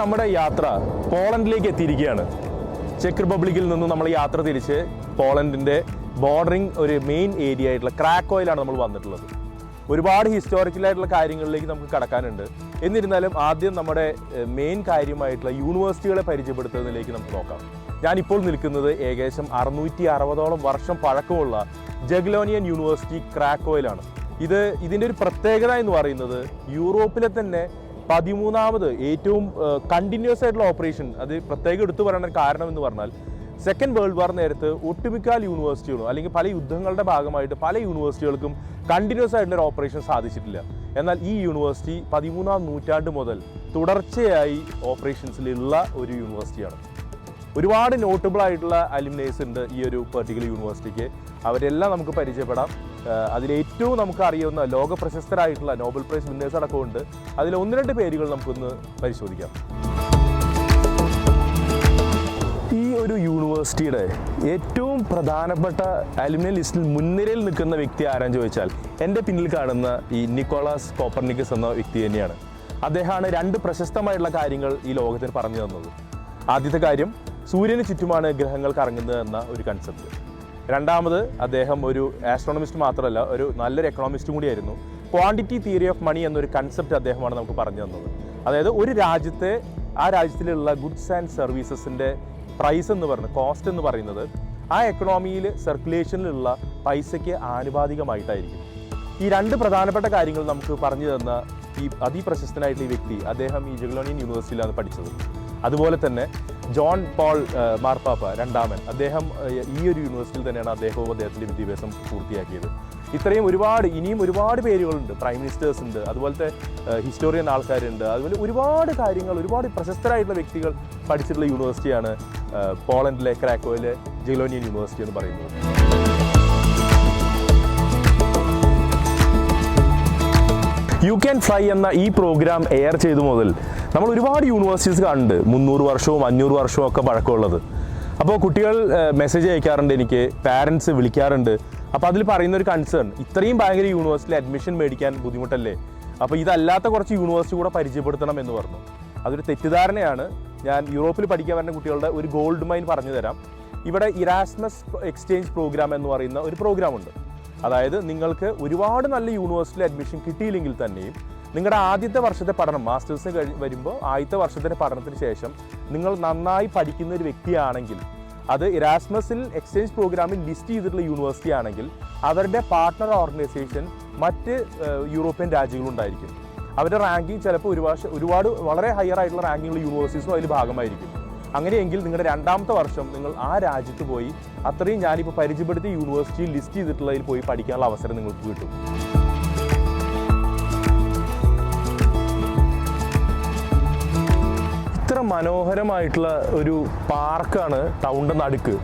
നമ്മുടെ യാത്ര പോളണ്ടിലേക്ക് എത്തിയിരിക്കുകയാണ്. ചെക്ക് റിപ്പബ്ലിക്കിൽ നിന്നും നമ്മൾ യാത്ര തിരിച്ച് പോളണ്ടിൻ്റെ ബോർഡറിങ് ഒരു മെയിൻ ഏരിയ ആയിട്ടുള്ള ക്രാക്കോയിലാണ് നമ്മൾ വന്നിട്ടുള്ളത്. ഒരുപാട് ഹിസ്റ്റോറിക്കലായിട്ടുള്ള കാര്യങ്ങളിലേക്ക് നമുക്ക് കടക്കാനുണ്ട്. എന്നിരുന്നാലും ആദ്യം നമ്മുടെ മെയിൻ കാര്യമായിട്ടുള്ള യൂണിവേഴ്സിറ്റികളെ പരിചയപ്പെടുത്തുന്നതിലേക്ക് നമുക്ക് നോക്കാം. ഞാനിപ്പോൾ നിൽക്കുന്നത് ഏകദേശം 660ഓളം വർഷം പഴക്കമുള്ള ജഗ്ലോനിയൻ യൂണിവേഴ്സിറ്റി ക്രാക്കോയിലാണ്. ഇതിൻ്റെ ഒരു പ്രത്യേകത എന്ന് പറയുന്നത് യൂറോപ്പിലെ തന്നെ 13ാമത് ഏറ്റവും കണ്ടിന്യൂസ് ആയിട്ടുള്ള ഓപ്പറേഷൻ. അത് പ്രത്യേകം എടുത്തു പറയേണ്ട കാരണം എന്ന് പറഞ്ഞാൽ സെക്കൻഡ് വേൾഡ് വാർ നേരത്ത് ഒട്ടുമിക്ക യൂണിവേഴ്സിറ്റികളും അല്ലെങ്കിൽ പല യുദ്ധങ്ങളുടെ ഭാഗമായിട്ട് പല യൂണിവേഴ്സിറ്റികൾക്കും കണ്ടിന്യൂസ് ആയിട്ടുള്ള ഒരു ഓപ്പറേഷൻ സാധിച്ചിട്ടില്ല. എന്നാൽ ഈ യൂണിവേഴ്സിറ്റി 13ാം നൂറ്റാണ്ട് മുതൽ തുടർച്ചയായി ഓപ്പറേഷൻസിലുള്ള ഒരു യൂണിവേഴ്സിറ്റിയാണ്. ഒരുപാട് നോട്ടബിൾ ആയിട്ടുള്ള അലുമിനേഴ്സ് ഉണ്ട് ഈ ഒരു പെർട്ടിക്കുലർ യൂണിവേഴ്സിറ്റിക്ക്. അവരെല്ലാം നമുക്ക് പരിചയപ്പെടാം. അതിലേറ്റവും നമുക്ക് അറിയാവുന്ന ലോക പ്രശസ്തരായിട്ടുള്ള നോബൽ പ്രൈസ് വിന്നേഴ്സ് അടക്കമുണ്ട്. അതിൽ 1-2 പേരുകൾ നമുക്കൊന്ന് പരിശോധിക്കാം. ഈ ഒരു യൂണിവേഴ്സിറ്റിയുടെ ഏറ്റവും പ്രധാനപ്പെട്ട അലുമിനി ലിസ്റ്റിൽ മുൻനിരയിൽ നിൽക്കുന്ന വ്യക്തി ആരാന്ന് ചോദിച്ചാൽ എൻ്റെ പിന്നിൽ കാണുന്ന ഈ നിക്കോളാസ് കോപ്പർനിക്കസ് എന്ന വ്യക്തി തന്നെയാണ്. അദ്ദേഹമാണ് 2 പ്രശസ്തമായിട്ടുള്ള കാര്യങ്ങൾ ഈ ലോകത്തിന് പറഞ്ഞു തന്നത്. ആദ്യത്തെ കാര്യം, സൂര്യന് ചുറ്റുമാണ് ഗ്രഹങ്ങൾ കറങ്ങുന്നത് എന്ന ഒരു കൺസെപ്റ്റ്. രണ്ടാമത്, അദ്ദേഹം ഒരു ആസ്ട്രോണമിസ്റ്റ് മാത്രമല്ല, ഒരു നല്ലൊരു എക്കണോമിസ്റ്റും കൂടിയായിരുന്നു. ക്വാണ്ടിറ്റി തിയറി ഓഫ് മണി എന്നൊരു കൺസെപ്റ്റ് അദ്ദേഹമാണ് നമുക്ക് പറഞ്ഞു തന്നത്. അതായത് ഒരു രാജ്യത്തെ ആ രാജ്യത്തിലുള്ള ഗുഡ്സ് ആൻഡ് സർവീസസിൻ്റെ പ്രൈസ് എന്ന് പറയുന്നത്, കോസ്റ്റ് എന്ന് പറയുന്നത് ആ എക്കണോമിയിൽ സർക്കുലേഷനിലുള്ള പൈസയ്ക്ക് ആനുപാതികമായിട്ടായിരിക്കും. ഈ 2 പ്രധാനപ്പെട്ട കാര്യങ്ങൾ നമുക്ക് പറഞ്ഞു തന്ന ഈ അതിപ്രശസ്തനായിട്ടുള്ള ഈ വ്യക്തി, അദ്ദേഹം ഈ ജഗ്ലോനിയൻ യൂണിവേഴ്സിറ്റിയിലാണ് പഠിച്ചത്. അതുപോലെ തന്നെ ജോൺ പോൾ മാർപ്പാപ്പ രണ്ടാമൻ, അദ്ദേഹം ഈ ഒരു യൂണിവേഴ്സിറ്റിയിൽ തന്നെയാണ് അദ്ദേഹത്തിൻ്റെ വിദ്യാഭ്യാസം പൂർത്തിയാക്കിയത്. ഇനിയും ഒരുപാട് പേരുകളുണ്ട്. പ്രൈം മിനിസ്റ്റേഴ്സ് ഉണ്ട്, അതുപോലത്തെ ഹിസ്റ്റോറിയൻ ആൾക്കാരുണ്ട്, അതുപോലെ ഒരുപാട് കാര്യങ്ങൾ, ഒരുപാട് പ്രശസ്തരായിട്ടുള്ള വ്യക്തികൾ പഠിച്ചിട്ടുള്ള യൂണിവേഴ്സിറ്റിയാണ് പോളണ്ടിലെ ക്രാക്കോയിലെ ജഗ്ലോനിയൻ യൂണിവേഴ്സിറ്റി എന്ന് പറയുന്നത്. യു ക്യാൻ ഫ്ലൈ എന്ന ഈ പ്രോഗ്രാം എയർ ചെയ്തു മുതൽ നമ്മൾ ഒരുപാട് യൂണിവേഴ്സിറ്റീസ് കാണുന്നുണ്ട്, 300 വർഷവും 500 വർഷവും ഒക്കെ പഴക്കമുള്ളത്. അപ്പോൾ കുട്ടികൾ മെസ്സേജ് അയക്കാറുണ്ട്, എനിക്ക് പാരൻസ് വിളിക്കാറുണ്ട്. അപ്പോൾ അതിൽ പറയുന്ന ഒരു കൺസേൺ, ഇത്രയും ഭയങ്കര യൂണിവേഴ്സിറ്റിയിൽ അഡ്മിഷൻ മേടിക്കാൻ ബുദ്ധിമുട്ടല്ലേ, അപ്പോൾ ഇതല്ലാത്ത കുറച്ച് യൂണിവേഴ്സിറ്റി കൂടെ പരിചയപ്പെടുത്തണം എന്ന് പറഞ്ഞു. അതൊരു തെറ്റിദ്ധാരണയാണ്. ഞാൻ യൂറോപ്പിൽ പഠിക്കാൻ വരുന്ന കുട്ടികളുടെ ഒരു ഗോൾഡ് മൈൻ പറഞ്ഞു തരാം. ഇവിടെ ഇറാസ്മസ് എക്സ്ചേഞ്ച് പ്രോഗ്രാം എന്ന് പറയുന്ന ഒരു പ്രോഗ്രാമുണ്ട്. അതായത് നിങ്ങൾക്ക് ഒരുപാട് നല്ല യൂണിവേഴ്സിറ്റിയിൽ അഡ്മിഷൻ കിട്ടിയില്ലെങ്കിൽ തന്നെയും നിങ്ങളുടെ ആദ്യത്തെ വർഷത്തെ പഠനം, മാസ്റ്റേഴ്സിന് വരുമ്പോൾ ആദ്യത്തെ വർഷത്തിൻ്റെ പഠനത്തിന് ശേഷം നിങ്ങൾ നന്നായി പഠിക്കുന്ന ഒരു വ്യക്തിയാണെങ്കിൽ, അത് ഇറാസ്മസിൽ എക്സ്ചേഞ്ച് പ്രോഗ്രാമിൽ ലിസ്റ്റ് ചെയ്തിട്ടുള്ള യൂണിവേഴ്സിറ്റി ആണെങ്കിൽ അവരുടെ പാർട്ട്ണർ ഓർഗനൈസേഷൻ മറ്റ് യൂറോപ്യൻ രാജ്യങ്ങളുണ്ടായിരിക്കും. അവരുടെ റാങ്കിങ് ചിലപ്പോൾ ഒരുപാട് വളരെ ഹയർ ആയിട്ടുള്ള റാങ്കിങ്ങുള്ള യൂണിവേഴ്സിറ്റീസും അതിൽ ഭാഗമായിരിക്കും. അങ്ങനെയെങ്കിൽ നിങ്ങളുടെ 2ാമത്തെ വർഷം നിങ്ങൾ ആ രാജ്യത്ത് പോയി അത്രയും ഞാനിപ്പോൾ പരിചയപ്പെടുത്തിയ യൂണിവേഴ്സിറ്റിയിൽ ലിസ്റ്റ് ചെയ്തിട്ടുള്ളതിൽ പോയി പഠിക്കാനുള്ള അവസരം നിങ്ങൾക്ക് കിട്ടും. ഇത്ര മനോഹരമായിട്ടുള്ള ഒരു പാർക്കാണ് ടൗണിൻ്റെ നടുക്ക്.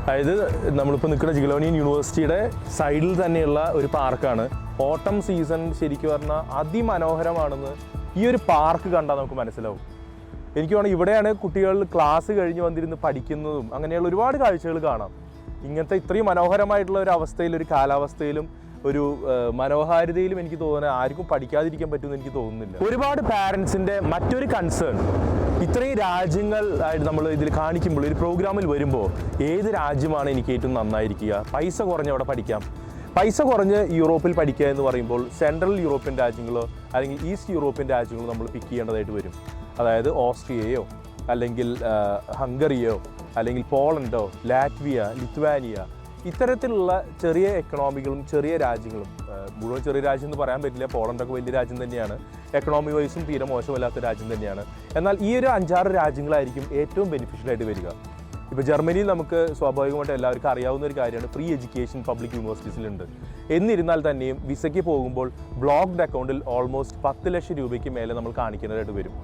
അതായത് നമ്മളിപ്പോൾ നിൽക്കുന്ന ജഗ്ലോനിയൻ യൂണിവേഴ്സിറ്റിയുടെ സൈഡിൽ തന്നെയുള്ള ഒരു പാർക്കാണ്. ഓട്ടം സീസൺ ശരിക്കും പറഞ്ഞാൽ അതിമനോഹരമാണെന്ന് ഈ ഒരു പാർക്ക് കണ്ടാൽ നമുക്ക് മനസ്സിലാവും. എനിക്ക് തോന്നുന്നു ഇവിടെയാണ് കുട്ടികൾ ക്ലാസ് കഴിഞ്ഞ് വന്നിരുന്ന് പഠിക്കുന്നതും അങ്ങനെയുള്ള ഒരുപാട് കാഴ്ചകൾ കാണാം. ഇങ്ങനത്തെ ഇത്രയും മനോഹരമായിട്ടുള്ള ഒരു അവസ്ഥയിൽ, ഒരു കാലാവസ്ഥയിലും ഒരു മനോഹാരിതയിലും എനിക്ക് തോന്നുന്നത് ആർക്കും പഠിക്കാതിരിക്കാൻ പറ്റുമെന്ന് എനിക്ക് തോന്നുന്നില്ല. ഒരുപാട് പാരൻസിൻ്റെ മറ്റൊരു കൺസേൺ, ഇത്രയും രാജ്യങ്ങൾ ആയിട്ട് നമ്മൾ ഇതിൽ കാണിക്കുമ്പോൾ, ഒരു പ്രോഗ്രാമിൽ വരുമ്പോൾ ഏത് രാജ്യമാണ് എനിക്ക് ഏറ്റവും നന്നായിരിക്കുക, പൈസ കുറഞ്ഞ് അവിടെ പഠിക്കാം. പൈസ കുറഞ്ഞ് യൂറോപ്പിൽ പഠിക്കുക എന്ന് പറയുമ്പോൾ സെൻട്രൽ യൂറോപ്യൻ രാജ്യങ്ങളോ അല്ലെങ്കിൽ ഈസ്റ്റ് യൂറോപ്യൻ രാജ്യങ്ങളോ നമ്മൾ പിക്ക് ചെയ്യേണ്ടതായിട്ട് വരും. അതായത് ഓസ്ട്രിയയോ അല്ലെങ്കിൽ ഹംഗറിയോ അല്ലെങ്കിൽ പോളണ്ടോ ലാറ്റ്വിയ, ലിത്വാനിയ, ഇത്തരത്തിലുള്ള ചെറിയ എക്കണോമികളും ചെറിയ രാജ്യങ്ങളും. മുഴുവൻ ചെറിയ രാജ്യം എന്ന് പറയാൻ പറ്റില്ല, പോളണ്ടൊക്കെ വലിയ രാജ്യം തന്നെയാണ്, എക്കണോമി വൈസും തീരെ മോശമല്ലാത്ത രാജ്യം തന്നെയാണ്. എന്നാൽ ഈ ഒരു 5-6 രാജ്യങ്ങളായിരിക്കും ഏറ്റവും ബെനിഫിഷ്യലായിട്ട് വരിക. ഇപ്പോൾ ജർമ്മനിയിൽ നമുക്ക് സ്വാഭാവികമായിട്ട് എല്ലാവർക്കും അറിയാവുന്ന ഒരു കാര്യമാണ്, ഫ്രീ എഡ്യൂക്കേഷൻ പബ്ലിക് യൂണിവേഴ്സിറ്റീസിലുണ്ട്. എന്നിരുന്നാൽ തന്നെയും വിസയ്ക്ക് പോകുമ്പോൾ ബ്ലോക്ക്ഡ് അക്കൗണ്ടിൽ ഓൾമോസ്റ്റ് 10 ലക്ഷം രൂപയ്ക്ക് മേലെ നമ്മൾ കാണിക്കേണ്ടതായിട്ട് വരും.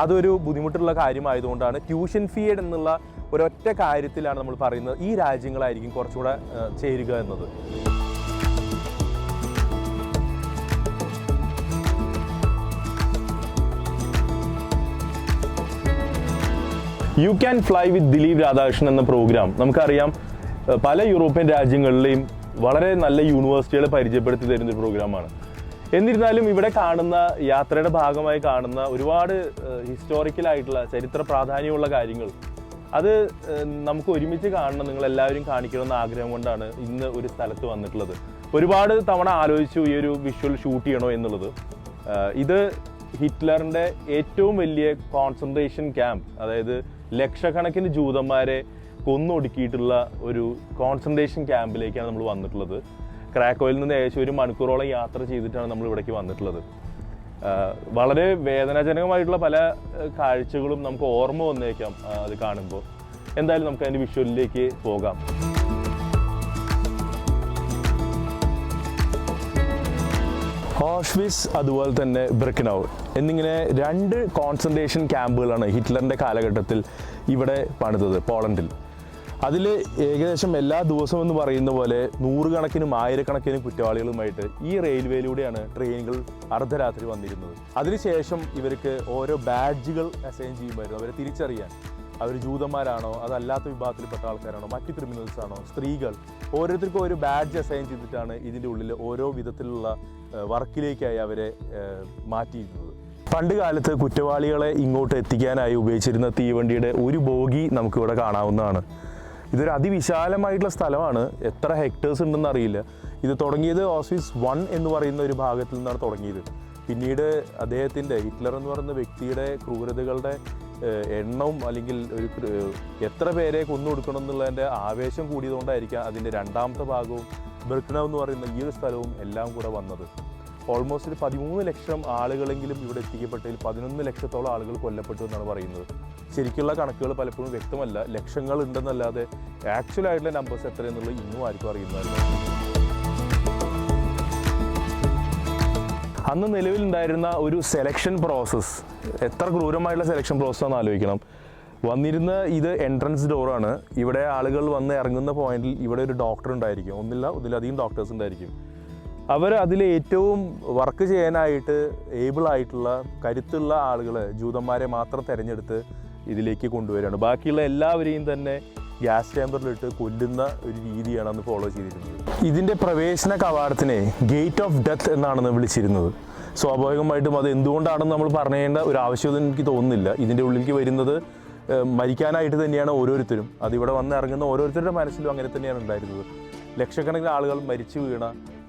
അതൊരു ബുദ്ധിമുട്ടുള്ള കാര്യമായതുകൊണ്ടാണ് ട്യൂഷൻ ഫീ എന്നുള്ള ഒരൊറ്റ കാര്യത്തിലാണ് നമ്മൾ പറയുന്നത് ഈ രാജ്യങ്ങളായിരിക്കും കുറച്ചുകൂടെ ചേരുക എന്നത്. You can fly with Dileep Radhakrishnan എന്ന പ്രോഗ്രാം നമുക്കറിയാം, പല യൂറോപ്യൻ രാജ്യങ്ങളിലെയും വളരെ നല്ല യൂണിവേഴ്സിറ്റികളെ പരിചയപ്പെടുത്തി തരുന്നൊരു പ്രോഗ്രാമാണ്. എന്നിരുന്നാലും ഇവിടെ കാണുന്ന യാത്രയുടെ ഭാഗമായി കാണുന്ന ഒരുപാട് ഹിസ്റ്റോറിക്കലായിട്ടുള്ള ചരിത്ര പ്രാധാന്യമുള്ള കാര്യങ്ങൾ അത് നമുക്ക് ഒരുമിച്ച് കാണണം, നിങ്ങൾ എല്ലാവരും കാണിക്കണമെന്ന ആഗ്രഹം കൊണ്ടാണ് ഇന്ന് ഒരു സ്ഥലത്ത് വന്നിട്ടുള്ളത്. ഒരുപാട് തവണ ആലോചിച്ചു ഈ ഒരു വിഷ്വൽ ഷൂട്ട് ചെയ്യണോ എന്നുള്ളത്. ഇത് ഹിറ്റ്ലറിൻ്റെ ഏറ്റവും വലിയ കോൺസെൻട്രേഷൻ ക്യാമ്പ്, അതായത് ലക്ഷക്കണക്കിന് ജൂതന്മാരെ കൊന്നൊടുക്കിയിട്ടുള്ള ഒരു കോൺസെൻട്രേഷൻ ക്യാമ്പിലേക്കാണ് നമ്മൾ വന്നിട്ടുള്ളത്. ക്രാക്കോയിൽ നിന്ന് ഏകദേശം 1 മണിക്കൂറോളം യാത്ര ചെയ്തിട്ടാണ് നമ്മൾ ഇവിടേക്ക് വന്നിട്ടുള്ളത്. വളരെ വേദനാജനകമായിട്ടുള്ള പല കാഴ്ചകളും നമുക്ക് ഓർമ്മ വന്നേക്കാം അത് കാണുമ്പോൾ. എന്തായാലും നമുക്ക് അതിൻ്റെ വിഷ്വലിലേക്ക് പോകാം. ഓഷ്വിറ്റ്സ് അതുപോലെ തന്നെ ബ്രിക്കനൗ എന്നിങ്ങനെ 2 കോൺസെൻട്രേഷൻ ക്യാമ്പുകളാണ് ഹിറ്റ്ലറിൻ്റെ കാലഘട്ടത്തിൽ ഇവിടെ പണിതത് പോളണ്ടിൽ. അതിൽ ഏകദേശം എല്ലാ ദിവസവും എന്ന് പറയുന്ന പോലെ 100 കണക്കിനും 1000 കുറ്റവാളികളുമായിട്ട് ഈ റെയിൽവേയിലൂടെയാണ് ട്രെയിനുകൾ അർദ്ധരാത്രി വന്നിരുന്നത്. അതിനുശേഷം ഇവർക്ക് ഓരോ ബാഡ്ജുകൾ അസൈൻ ചെയ്യുമായിരുന്നു, അവരെ തിരിച്ചറിയാൻ. അവർ ജൂതന്മാരാണോ, അതല്ലാത്ത വിഭാഗത്തിൽപ്പെട്ട ആൾക്കാരാണോ, മറ്റ് ക്രിമിനൽസ് ആണോ, സ്ത്രീകൾ, ഓരോരുത്തർക്കും ഒരു ബാഡ്ജ് അസൈൻ ചെയ്തിട്ടാണ് ഇതിൻ്റെ ഉള്ളിൽ ഓരോ വിധത്തിലുള്ള വർക്കിലേക്കായി അവരെ മാറ്റിയിരുന്നത്. പണ്ട് കാലത്ത് കുറ്റവാളികളെ ഇങ്ങോട്ട് എത്തിക്കാനായി ഉപയോഗിച്ചിരുന്ന തീവണ്ടിയുടെ ഒരു ബോഗി നമുക്കിവിടെ കാണാവുന്നതാണ്. ഇതൊരു അതിവിശാലമായിട്ടുള്ള സ്ഥലമാണ്. എത്ര ഹെക്ടേഴ്സ് ഉണ്ടെന്ന് അറിയില്ല. ഇത് തുടങ്ങിയത് ഓസ്വിറ്റ്സ് 1 എന്ന് പറയുന്ന ഒരു ഭാഗത്തിൽ നിന്നാണ് തുടങ്ങിയത്. പിന്നീട് അദ്ദേഹത്തിൻ്റെ, ഹിറ്റ്ലർ എന്ന് പറയുന്ന വ്യക്തിയുടെ ക്രൂരതകളുടെ എണ്ണവും അല്ലെങ്കിൽ എത്ര പേരെ കൊന്നുകൊടുക്കണം എന്നുള്ളതിൻ്റെ ആവേശം കൂടിയതുകൊണ്ടായിരിക്കാം അതിൻ്റെ 2ാമത്തെ ഭാഗവും ബ്രിക്കനൗ എന്ന് പറയുന്ന ഈ ഒരു സ്ഥലവും എല്ലാം കൂടെ വന്നത്. ഓൾമോസ്റ്റ് ഒരു 13 ലക്ഷം ആളുകളെങ്കിലും ഇവിടെ എത്തിക്കപ്പെട്ടതിൽ 11 ലക്ഷത്തോളം ആളുകൾ കൊല്ലപ്പെട്ടു എന്നാണ് പറയുന്നത്. ശരിക്കുള്ള കണക്കുകൾ പലപ്പോഴും വ്യക്തമല്ല, ലക്ഷങ്ങൾ ഉണ്ടെന്നല്ലാതെ ആക്ച്വലായിട്ടുള്ള നമ്പേഴ്സ് എത്രയെന്നുള്ളത് ഇന്നും ആർക്കും അറിയുന്നതല്ല. അന്ന് നിലവിലുണ്ടായിരുന്ന ഒരു സെലക്ഷൻ പ്രോസസ്സ്, എത്ര ക്രൂരമായിട്ടുള്ള സെലക്ഷൻ പ്രോസസ്സാണെന്ന് ആലോചിക്കണം. വന്നിരുന്ന ഇത് എൻട്രൻസ് ഡോറാണ്. ഇവിടെ ആളുകൾ വന്ന് ഇറങ്ങുന്ന പോയിന്റിൽ ഇവിടെ ഒരു ഡോക്ടർ ഉണ്ടായിരിക്കും, ഒന്നിലധികം ഡോക്ടേഴ്സ് ഉണ്ടായിരിക്കും. അവർ അതിൽ ഏറ്റവും വർക്ക് ചെയ്യാനായിട്ട് ഏബിളായിട്ടുള്ള കരുത്തുള്ള ആളുകളെ, ജൂതന്മാരെ മാത്രം തിരഞ്ഞെടുത്ത് ഇതിലേക്ക് കൊണ്ടുവരികയാണ്. ബാക്കിയുള്ള എല്ലാവരെയും തന്നെ ഗ്യാസ് ചേമ്പറിലിട്ട് കൊല്ലുന്ന ഒരു രീതിയാണ് അന്ന് ഫോളോ ചെയ്തിരുന്നത്. ഇതിൻ്റെ പ്രവേശന കവാടത്തിനെ ഗേറ്റ് ഓഫ് ഡെത്ത് എന്നാണ് വിളിച്ചിരുന്നത്. സ്വാഭാവികമായിട്ടും അത് എന്തുകൊണ്ടാണെന്ന് നമ്മൾ പറയേണ്ട ഒരു ആവശ്യമൊന്നും എനിക്ക് തോന്നുന്നില്ല. ഇതിൻ്റെ ഉള്ളിലേക്ക് വരുന്നത് മരിക്കാനായിട്ട് തന്നെയാണ് ഓരോരുത്തരും. അതിവിടെ വന്ന് ഇറങ്ങുന്ന ഓരോരുത്തരുടെ മനസ്സിലും അങ്ങനെ തന്നെയാണ് ഉണ്ടായിരുന്നത്. ലക്ഷക്കണക്കിന് ആളുകൾ മരിച്ചു വീണ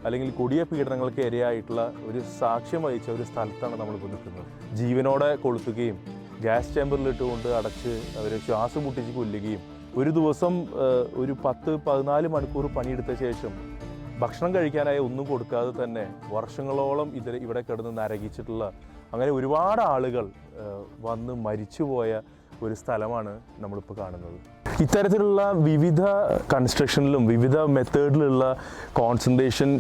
അല്ലെങ്കിൽ കൊടിയ പീഡനങ്ങൾക്ക് ഇരയായിട്ടുള്ള ഒരു സാക്ഷ്യം വഹിച്ച ഒരു സ്ഥലത്താണ് നമ്മളിപ്പോൾ നിൽക്കുന്നത്. ജീവനോടെ കൊളുത്തുകയും ഗ്യാസ് ചേമ്പറിലിട്ടുകൊണ്ട് അടച്ച് അവരെ ശ്വാസം മുട്ടിച്ച് കൊല്ലുകയും ഒരു ദിവസം ഒരു 10-14 മണിക്കൂർ പണിയെടുത്ത ശേഷം ഭക്ഷണം കഴിക്കാനായി ഒന്നും കൊടുക്കാതെ തന്നെ വർഷങ്ങളോളം ഇവിടെ കിടന്ന് നരകിച്ചിട്ടുള്ള അങ്ങനെ ഒരുപാട് ആളുകൾ വന്ന് മരിച്ചുപോയ ഒരു സ്ഥലമാണ് നമ്മളിപ്പോൾ കാണുന്നത്. ഇത്തരത്തിലുള്ള വിവിധ കൺസ്ട്രക്ഷനിലും വിവിധ മെത്തേഡിലുള്ള കോൺസെൻട്രേഷൻ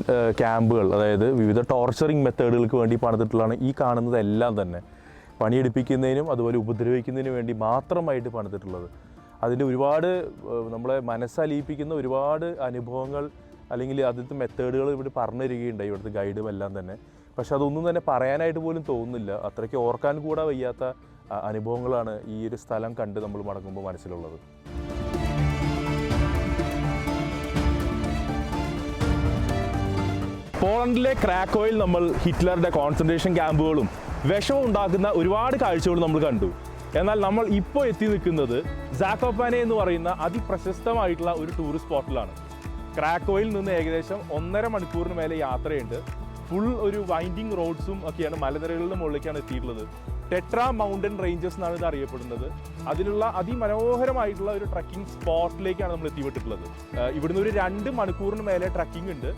ക്യാമ്പുകൾ, അതായത് വിവിധ ടോർച്ചറിങ് മെത്തേഡുകൾക്ക് വേണ്ടി പണിതിട്ടുള്ളതാണ് ഈ കാണുന്നതെല്ലാം തന്നെ. പണിയെടുപ്പിക്കുന്നതിനും അതുപോലെ ഉപദ്രവിക്കുന്നതിനും വേണ്ടി മാത്രമായിട്ട് പണിതിട്ടുള്ളത്. അതിൻ്റെ ഒരുപാട് നമ്മളെ മനസ്സലിയിപ്പിക്കുന്ന ഒരുപാട് അനുഭവങ്ങൾ അല്ലെങ്കിൽ അതിലത്തെ മെത്തേഡുകൾ ഇവിടെ പറഞ്ഞു തരികയുണ്ടായി ഇവിടുത്തെ ഗൈഡും എല്ലാം തന്നെ. പക്ഷെ അതൊന്നും തന്നെ പറയാനായിട്ട് പോലും തോന്നുന്നില്ല. അത്രയ്ക്ക് ഓർക്കാൻ കൂടെ വയ്യാത്ത അനുഭവങ്ങളാണ് ഈ ഒരു സ്ഥലം കണ്ട് നമ്മൾ മടങ്ങുമ്പോൾ മനസ്സിലുള്ളത്. പോളണ്ടിലെ ക്രാക്കോയിൽ നമ്മൾ ഹിറ്റ്ലറുടെ കോൺസെൻട്രേഷൻ ക്യാമ്പുകളും വിഷമം ഉണ്ടാക്കുന്ന ഒരുപാട് കാഴ്ചകൾ നമ്മൾ കണ്ടു. എന്നാൽ നമ്മൾ ഇപ്പോൾ എത്തി നിൽക്കുന്നത് സാക്കോപ്പാനെ എന്ന് പറയുന്ന അതിപ്രശസ്തമായിട്ടുള്ള ഒരു ടൂറിസ്റ്റ് സ്പോട്ടിലാണ്. ക്രാക്കോയിൽ നിന്ന് ഏകദേശം 1.5 മണിക്കൂറിന് മേലെ യാത്രയുണ്ട്. ഫുൾ ഒരു വൈൻഡിങ് റോഡ്സും ഒക്കെയാണ്, മലനിരകളുടെ മുകളിലേക്കാണ് എത്തിയിട്ടുള്ളത്. ടെട്രാ മൗണ്ടൻ റേഞ്ചസ് എന്നാണ് ഇത് അറിയപ്പെടുന്നത്. അതിലുള്ള അതിമനോഹരമായിട്ടുള്ള ഒരു ട്രക്കിംഗ് സ്പോട്ടിലേക്കാണ് നമ്മൾ എത്തിപ്പെട്ടിട്ടുള്ളത്. ഇവിടുന്ന് ഒരു 2 മണിക്കൂറിന് മേലെ ട്രക്കിംഗ് ഉണ്ട്.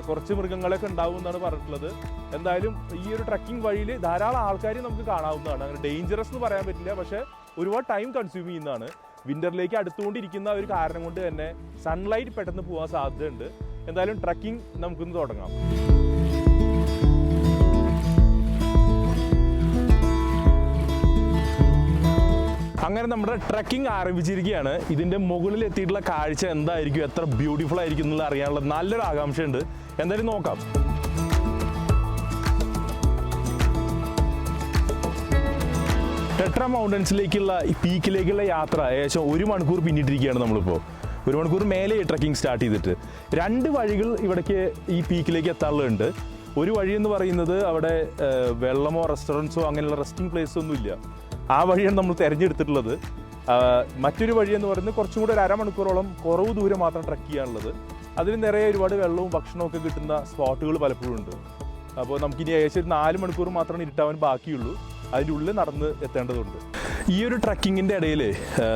കുറച്ച് മൃഗങ്ങളൊക്കെ ഉണ്ടാവും എന്നാണ് പറഞ്ഞിട്ടുള്ളത്. എന്തായാലും ഈ ഒരു ട്രക്കിംഗ് വഴിയിൽ ധാരാളം ആൾക്കാർ നമുക്ക് കാണാവുന്നതാണ്. അങ്ങനെ ഡേഞ്ചറസ് എന്ന് പറയാൻ പറ്റില്ല, പക്ഷേ ഒരുപാട് ടൈം കൺസ്യൂം ചെയ്യുന്നതാണ്. വിൻ്ററിലേക്ക് അടുത്തുകൊണ്ടിരിക്കുന്ന ഒരു കാരണം കൊണ്ട് തന്നെ സൺലൈറ്റ് പെട്ടെന്ന് പോകാൻ സാധ്യതയുണ്ട്. എന്തായാലും ട്രക്കിംഗ് നമുക്കൊന്ന് തുടങ്ങാം. അങ്ങനെ നമ്മുടെ ട്രക്കിംഗ് ആരംഭിച്ചിരിക്കുകയാണ്. ഇതിൻ്റെ മുകളിൽ എത്തിയിട്ടുള്ള കാഴ്ച എന്തായിരിക്കും, എത്ര ബ്യൂട്ടിഫുൾ ആയിരിക്കും എന്നുള്ളത് അറിയാനുള്ള നല്ലൊരു ആകാംക്ഷയുണ്ട്. എന്തായാലും നോക്കാം. ടെട്രാ മൗണ്ടൻസിലേക്കുള്ള ഈ പീക്കിലേക്കുള്ള യാത്ര ഏകദേശം 1 മണിക്കൂർ പിന്നിട്ടിരിക്കുകയാണ്. നമ്മളിപ്പോൾ 1 മണിക്കൂർ മേലെ ട്രക്കിംഗ് സ്റ്റാർട്ട് ചെയ്തിട്ട് 2 വഴികൾ ഇവിടേക്ക് ഈ പീക്കിലേക്ക് എത്താനുള്ളതുണ്ട്. ഒരു വഴി എന്ന് പറയുന്നത് അവിടെ വെള്ളമോ റെസ്റ്റോറൻറ്റ്സോ അങ്ങനെയുള്ള റെസ്റ്റിംഗ് പ്ലേസോ ഒന്നുമില്ല. ആ വഴിയാണ് നമ്മൾ തിരഞ്ഞെടുത്തിട്ടുള്ളത്. മറ്റൊരു വഴി എന്ന് പറയുന്നത് കുറച്ചും കൂടെ ഒരു അരമണിക്കൂറോളം കുറവ് ദൂരം മാത്രം ട്രക്ക് ചെയ്യാനുള്ളത്. അതിൽ നിറയെ ഒരുപാട് വെള്ളവും ഭക്ഷണവും ഒക്കെ കിട്ടുന്ന സ്പോട്ടുകൾ പലപ്പോഴും ഉണ്ട്. അപ്പോൾ നമുക്കിനി ഏകദേശം ഒരു 4 മണിക്കൂർ മാത്രമാണ് ഇരുട്ടാവാൻ ബാക്കിയുള്ളൂ. അതിൻ്റെ ഉള്ളിൽ നടന്ന് എത്തേണ്ടതുണ്ട്. ഈ ഒരു ട്രക്കിങ്ങിൻ്റെ ഇടയിൽ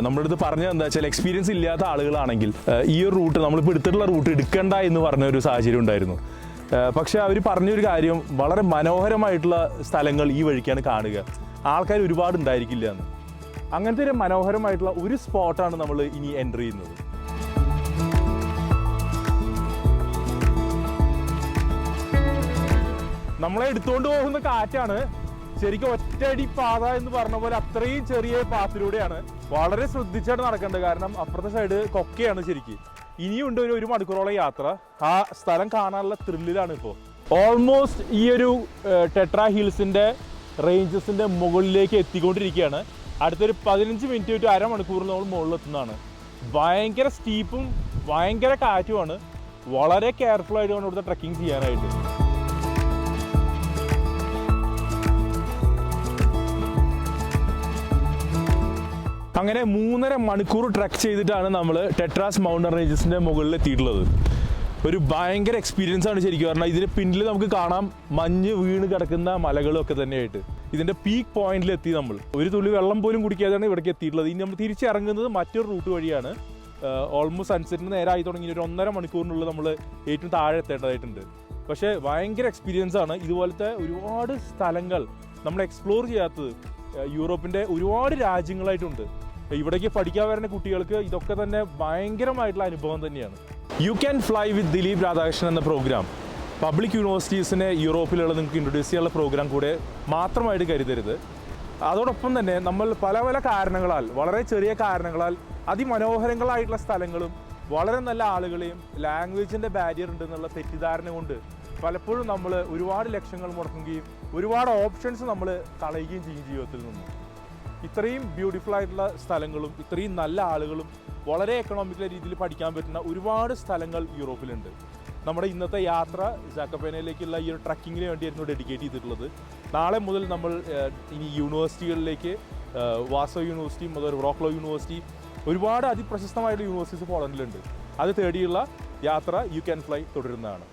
നമ്മളടുത്ത് പറഞ്ഞത് എന്താ വെച്ചാൽ, എക്സ്പീരിയൻസ് ഇല്ലാത്ത ആളുകളാണെങ്കിൽ ഈ ഒരു റൂട്ട് നമ്മളിപ്പോൾ എടുത്തിട്ടുള്ള റൂട്ട് എടുക്കണ്ട എന്ന് പറഞ്ഞ ഒരു സാഹചര്യം ഉണ്ടായിരുന്നു. പക്ഷേ അവർ പറഞ്ഞൊരു കാര്യം, വളരെ മനോഹരമായിട്ടുള്ള സ്ഥലങ്ങൾ ഈ വഴിക്കാണ് കാണുക, ആൾക്കാർ ഒരുപാട് ഉണ്ടായിരിക്കില്ല എന്ന്. അങ്ങനത്തെ ഒരു മനോഹരമായിട്ടുള്ള ഒരു സ്പോട്ടാണ് നമ്മൾ ഇനി എൻ്റർ ചെയ്യുന്നത്. നമ്മളെ എടുത്തുകൊണ്ട് പോകുന്ന കാറ്റാണ്. ശരിക്കും ഒറ്റയടി പാത എന്ന് പറഞ്ഞ പോലെ അത്രയും ചെറിയ പാത്തിലൂടെയാണ്. വളരെ ശ്രദ്ധിച്ചാണ് നടക്കേണ്ടത്, കാരണം അപ്പുറത്തെ സൈഡ് കൊക്കയാണ് ശരിക്കും. ഇനിയുണ്ട് ഒരു മണിക്കൂറോളം യാത്ര. ആ സ്ഥലം കാണാനുള്ള ത്രില്ലിലാണ് ഇപ്പോൾ. ഓൾമോസ്റ്റ് ഈ ഒരു ടെട്രാ ഹിൽസിൻ്റെ റേഞ്ചസിൻ്റെ മുകളിലേക്ക് എത്തിക്കൊണ്ടിരിക്കുകയാണ്. അടുത്തൊരു 15 മിനിറ്റ് ടു അരമണിക്കൂറിൽ നമ്മൾ മുകളിലെത്തുന്നതാണ്. ഭയങ്കര സ്റ്റീപ്പും ഭയങ്കര കാറ്റുമാണ്. വളരെ കെയർഫുൾ ആയിട്ട് വേണം ഇവിടുത്തെ ട്രക്കിംഗ് ചെയ്യാനായിട്ട്. അങ്ങനെ 3.5 മണിക്കൂർ ട്രക്ക് ചെയ്തിട്ടാണ് നമ്മൾ ടെട്രാസ് മൗണ്ടൻ റേഞ്ചസിൻ്റെ മുകളിൽ എത്തിയിട്ടുള്ളത്. ഒരു ഭയങ്കര എക്സ്പീരിയൻസ് ആണ് ശരിക്കും പറഞ്ഞാൽ. ഇതിന് പിന്നിൽ നമുക്ക് കാണാം മഞ്ഞ് വീണ് കിടക്കുന്ന മലകളൊക്കെ തന്നെയായിട്ട്. ഇതിൻ്റെ പീക്ക് പോയിന്റിൽ എത്തി നമ്മൾ. ഒരു തുള്ളി വെള്ളം പോലും കുടിക്കാതെയാണ് ഇവിടേക്ക് എത്തിയിട്ടുള്ളത്. ഇനി നമ്മൾ തിരിച്ചിറങ്ങുന്നത് മറ്റൊരു റൂട്ട് വഴിയാണ്. ഓൾമോസ്റ്റ് സൺസെറ്റിന് നേരമായി തുടങ്ങി ഒരു 1.5 മണിക്കൂറിനുള്ളിൽ നമ്മൾ ഏറ്റവും താഴെ എത്തേണ്ടതായിട്ടുണ്ട്. പക്ഷേ ഭയങ്കര എക്സ്പീരിയൻസ് ആണ്. ഇതുപോലത്തെ ഒരുപാട് സ്ഥലങ്ങൾ നമ്മൾ എക്സ്പ്ലോർ ചെയ്യാത്തത് യൂറോപ്പിൻ്റെ ഒരുപാട് രാജ്യങ്ങളായിട്ടുണ്ട്. ഇവിടേക്ക് പഠിക്കാൻ വരുന്ന കുട്ടികൾക്ക് ഇതൊക്കെ തന്നെ ഭയങ്കരമായിട്ടുള്ള അനുഭവം തന്നെയാണ്. You can fly with Dileep Radhakrishnan എന്ന പ്രോഗ്രാം പബ്ലിക് യൂണിവേഴ്സിറ്റീസിനെ യൂറോപ്പിലുള്ള നിങ്ങൾക്ക് ഇൻട്രൊഡ്യൂസ് ചെയ്യാനുള്ള പ്രോഗ്രാം കൂടെ മാത്രമായിട്ട് കരുതരുത്. അതോടൊപ്പം തന്നെ നമ്മൾ പല പല കാരണങ്ങളാൽ, വളരെ ചെറിയ കാരണങ്ങളാൽ അതിമനോഹരങ്ങളായിട്ടുള്ള സ്ഥലങ്ങളും വളരെ നല്ല ആളുകളെയും ലാംഗ്വേജിൻ്റെ ബാരിയർ ഉണ്ടെന്നുള്ള തെറ്റിദ്ധാരണ കൊണ്ട് പലപ്പോഴും നമ്മൾ ഒരുപാട് ലക്ഷങ്ങൾ മുടക്കുകയും ഒരുപാട് ഓപ്ഷൻസ് നമ്മൾ കളയുകയും ചെയ്യും ജീവിതത്തിൽ നിന്ന്. ഇത്രയും ബ്യൂട്ടിഫുൾ ആയിട്ടുള്ള സ്ഥലങ്ങളും ഇത്രയും നല്ല ആളുകളും വളരെ എക്കണോമിക്കൽ രീതിയിൽ പഠിക്കാൻ പറ്റുന്ന ഒരുപാട് സ്ഥലങ്ങൾ യൂറോപ്പിലുണ്ട്. നമ്മുടെ ഇന്നത്തെ യാത്ര ജാക്കോബേനയിലേക്കുള്ള ഈ ഒരു ട്രക്കിങ്ങിന് വേണ്ടിയായിരുന്നു ഡെഡിക്കേറ്റ് ചെയ്തിട്ടുള്ളത്. നാളെ മുതൽ നമ്മൾ ഇനി യൂണിവേഴ്സിറ്റികളിലേക്ക്, വാസോ യൂണിവേഴ്സിറ്റി മുതൽ റോക്ലോ യൂണിവേഴ്സിറ്റി, ഒരുപാട് അതിപ്രശസ്തമായിട്ടുള്ള യൂണിവേഴ്സിറ്റീസ് പോളണ്ടിലുണ്ട്. അത് തേടിയുള്ള യാത്ര യു ക്യാൻ ഫ്ലൈ തുടരുന്നതാണ്.